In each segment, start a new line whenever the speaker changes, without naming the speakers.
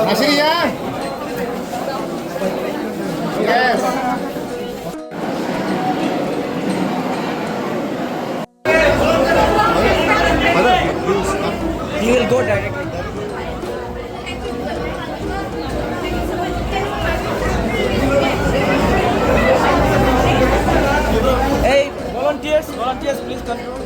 Nasiriya? Yes.
He will go directly. Hey, volunteers, please control.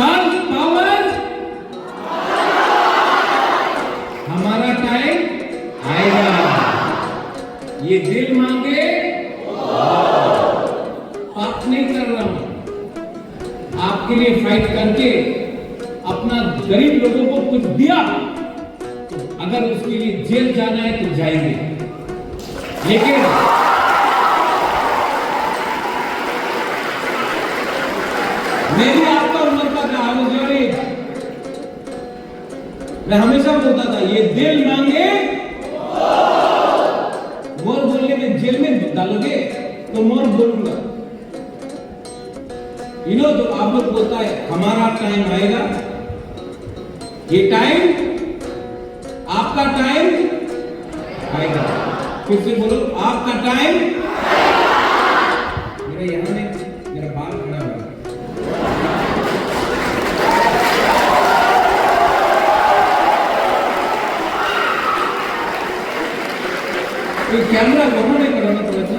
कल power हमारा time आएगा। ये दिल मांगे पाप नहीं कर रहा हूं, आपके लिए फाइट करके अपना गरीब लोगों को कुछ दिया, तो अगर उसके लिए जेल जाना है तो जाएंगे, लेकिन मैं भी आपका उम्र का था, मैं हमेशा बोलता था ये दिल मांगे मोर बोलने में जेल में डालोगे तो मोर बोलूंगा। तो आप लोग बोलता है हमारा टाइम आएगा, ये टाइम आपका टाइम आएगा। फिर से बोलो आपका टाइम। मेरा यहां में मेरा बाल खड़ा हो गया। तो कैमरा वहां नहीं कराना थोड़ा सा।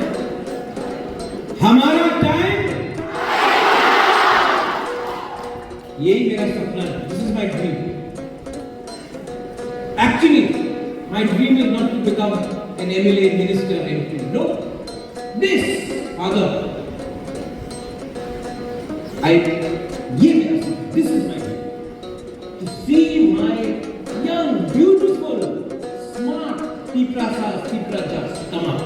हमारा टाइम, यही मेरा सपना है। This is my dream. Actually my dream is not to become an MLA, minister, MP. No, this father, ये मेरा सपना। This is my dream, to see my young beautiful smart Tiprajas come up.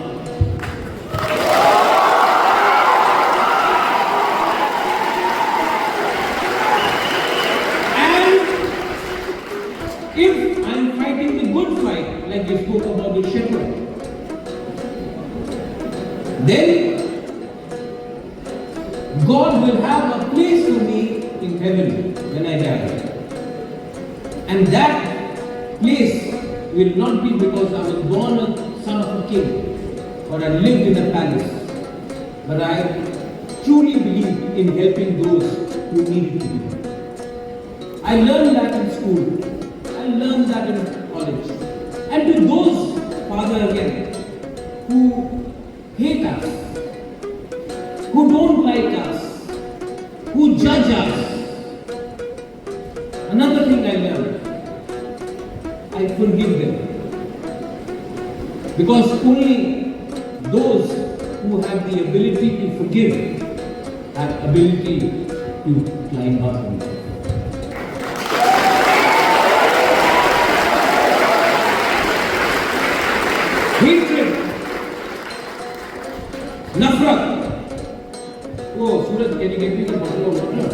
And if I am fighting the good fight, like we spoke about the shepherd, then God will have a place for me in heaven when I die. And that place will not be because I was born a son of a king or I lived in a palace, but I truly believe in helping those who need it to be. I learned that in school, I learned that in college. And to those, Father, again, who hate us, who don't like us, who judge us, another thing I learned, I forgive them, because only those who have the ability to forgive have ability to climb up. Hatred, nafrat. Oh, Suraj, can you get me the bottle of water?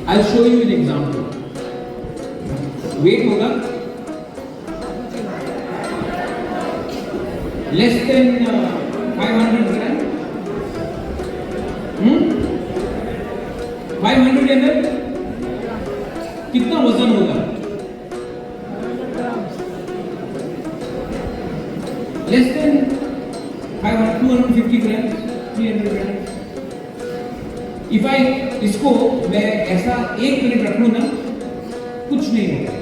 I'll show you an example. Weight होगा less than 500 gram, 500 ml कितना वजन होगा? Less than 250 gram, 300 gram. If I इसको मैं ऐसा 1 minute रखूं ना, कुछ नहीं होगा।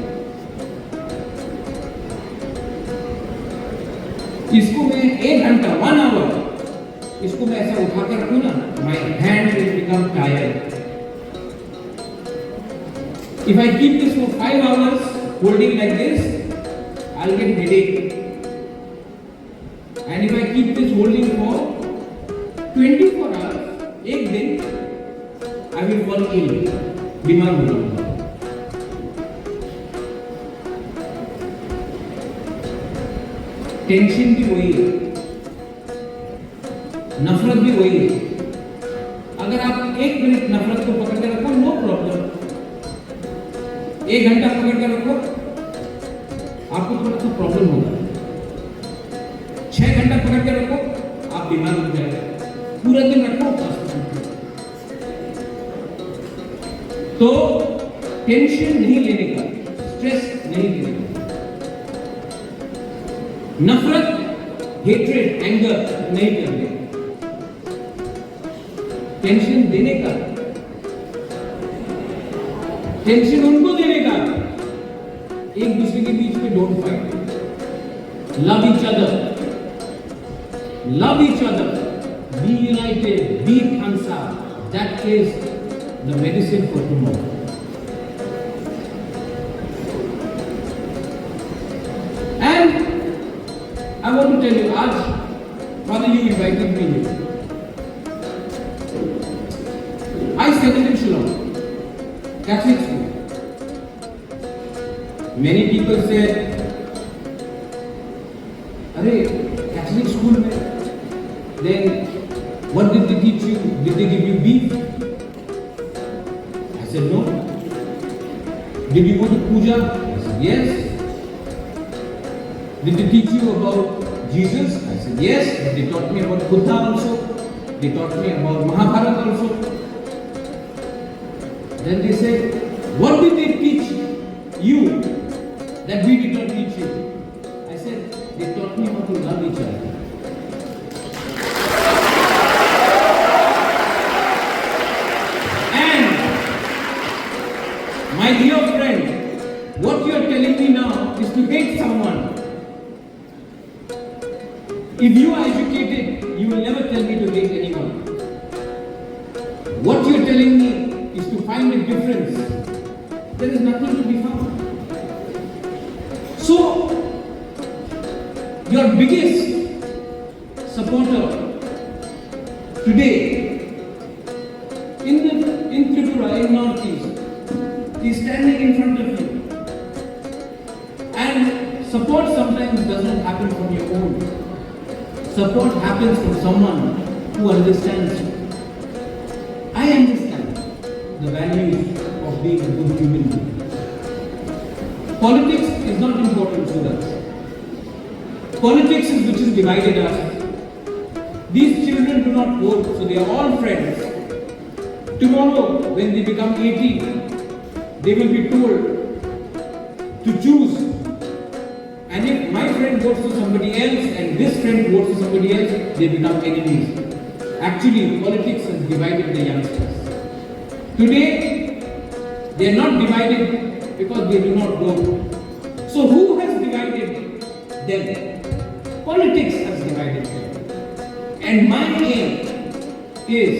इसको मैं 1 घंटा 1 आवर इसको मैं ऐसा उठा कर रखूं ना, my hand will become tired. If I keep this for 5 hours holding like this, I'll get headache. And if I keep this holding for 24 hours, एक दिन I will fall ill, बीमार हो जाऊंगा। टेंशन भी वही है, नफरत भी वही है। अगर आप 1 मिनट नफरत को पकड़ कर रखो, नो प्रॉब्लम। 1 घंटा पकड़ कर रखो, आपको थोड़ा सा प्रॉब्लम होगा। 6 घंटा पकड़ कर रखो, आप बीमार हो जाएगा। पूरा दिन रखो, तो टेंशन नहीं लेने का, स्ट्रेस नहीं लेने का। नफरत, हेट्रेड, एंगर नहीं करने, टेंशन देने का, टेंशन उनको देने का। एक दूसरे के बीच में don't fight, love each other, love each other, be united, be खानसा, that is the medicine for tomorrow. And I want to tell you, आज Father, you invited me here. I studied in Shillong, Catholic school. Many people say, "Arey, Catholic school में, then what did they teach you? Did they give you beef?" I said, "No." Did you go to puja? I said, "Yes." Did they teach you about Jesus? I said, yes. They taught me about Buddha also. They taught me about Mahabharata also. Then they said, what did they teach you that we did not teach you? I said, they taught me how to love each other. And, my dear friend, what you are telling me now is to hate someone. If you are educated, you will never tell me to hate anyone. What you are telling me is to find a difference. There is nothing to be found. So, your biggest supporter today in Tripura, in Northeast, is standing in front of you. And support sometimes does not happen from your own. Support happens from someone who understands you. I understand the values of being a good human being. Politics is not important to us. Politics is which has divided us. These children do not vote, so they are all friends. Tomorrow, when they become 18, they will be told to choose. And if my friend votes for somebody else and this friend votes for somebody else, they become enemies. Actually, politics has divided the youngsters. Today, they are not divided because they do not vote. So who has divided them? Politics has divided them. And my aim is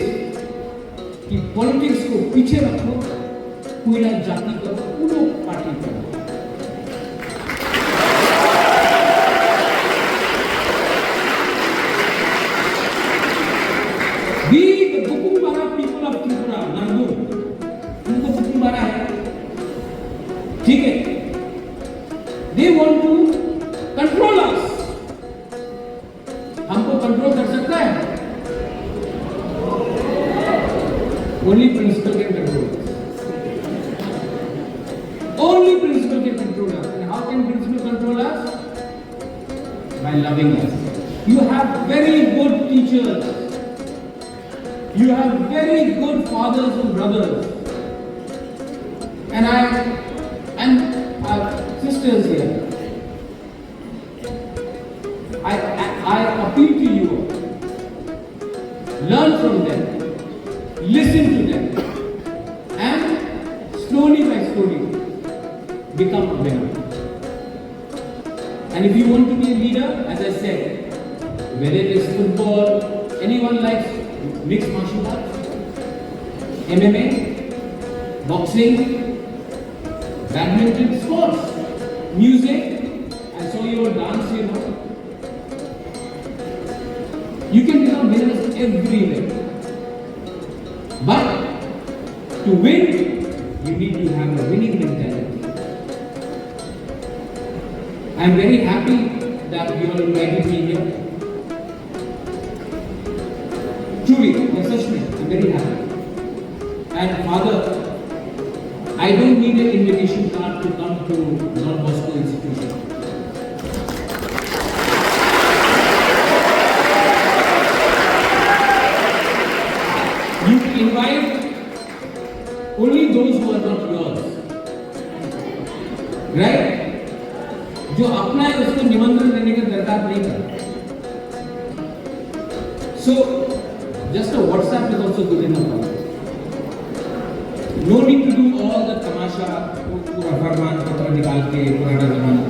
कि politics को पीछे रखो, पूरा जाति करो, पूरा party करो. We, the Bukumbara people of Tripura, Nandu, उनको बुकुम्बारा है, ठीक है? They want to control us. हमको कंट्रोल कर सकता है? Only principle can control us. Only principle can control us. And how can principle control us? By loving us. You have very good teachers. You have very good fathers and brothers. And our sisters here. I appeal to you. Learn from them. Listen to them. And slowly by slowly, And if you want to be a leader, as I said, whether it is football, anyone likes mixed martial arts, MMA, boxing, badminton, sports, music, I saw your dance, you know. You can become winners everywhere. But to win, you need to have a winning mentality. I am very happy that you all invited me here. Truly, Sachment, I am very happy. And Father, I don't need an invitation card to come to Don Bosco Institution. You invite only those who are not yours. Right? जो अपना है उसको निमंत्रण देने का दरकार नहीं करता. So, just a WhatsApp is also good enough. No need to do all the tamasha, पूरा फरमान पत्र निकाल के पुराना जमाना.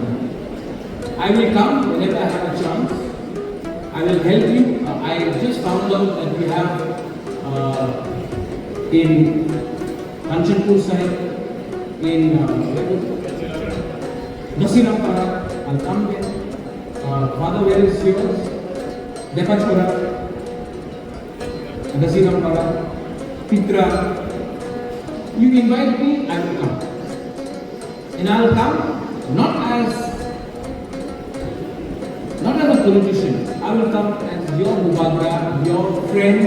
I will come whenever I have a chance. I will help you. I just found out that we have in Kanchanpur side, in Nasirampara, I'll come there. Father, where is yours? Depachpura, Nasirampara, Pitra. You invite me, I will come. And I will come not as a politician. I will come as your Mubadra, your friend,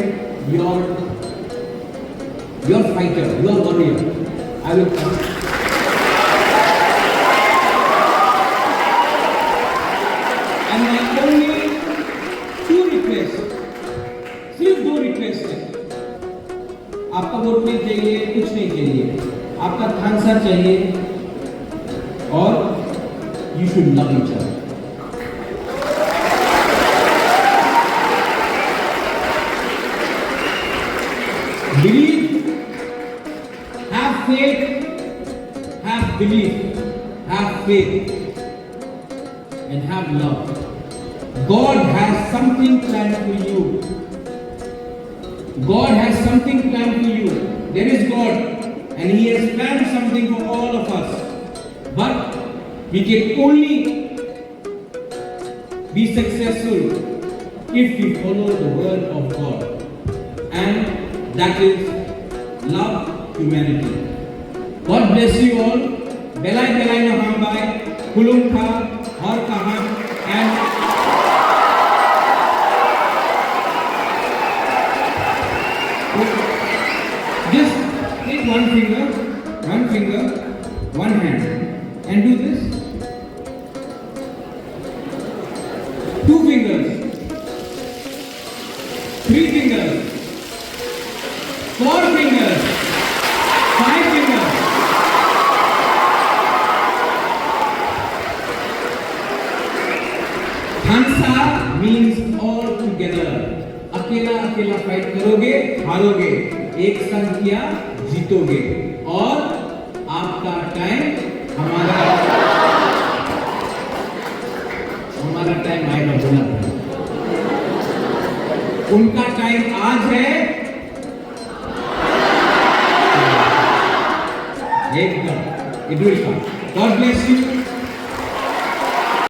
your fighter, your warrior. I will come. And my only two requests, सिर्फ दो request है. आपका vote नहीं चाहिए, कुछ नहीं चाहिए. आपका थानसा चाहिए और you should love each other. Believe, have faith, have belief, have faith, and have love. God has something planned for you. God has something planned for you. There is God, and He has planned something for all of us. But we can only be successful if we follow the word of God. And that is love humanity. God bless you all. Belai belai na hambai, kulum kha, har kahan, and just take one finger, one hand, and do this. Two fingers, three fingers, four fingers, five fingers. Hansa means all together. अकेला अकेला fight करोगे, हारोगे. एक संग किया, जीतोगे. और आपका time हमारा time आएगा बोला. उनका टाइम आज है. एकदम. It will come. God bless you.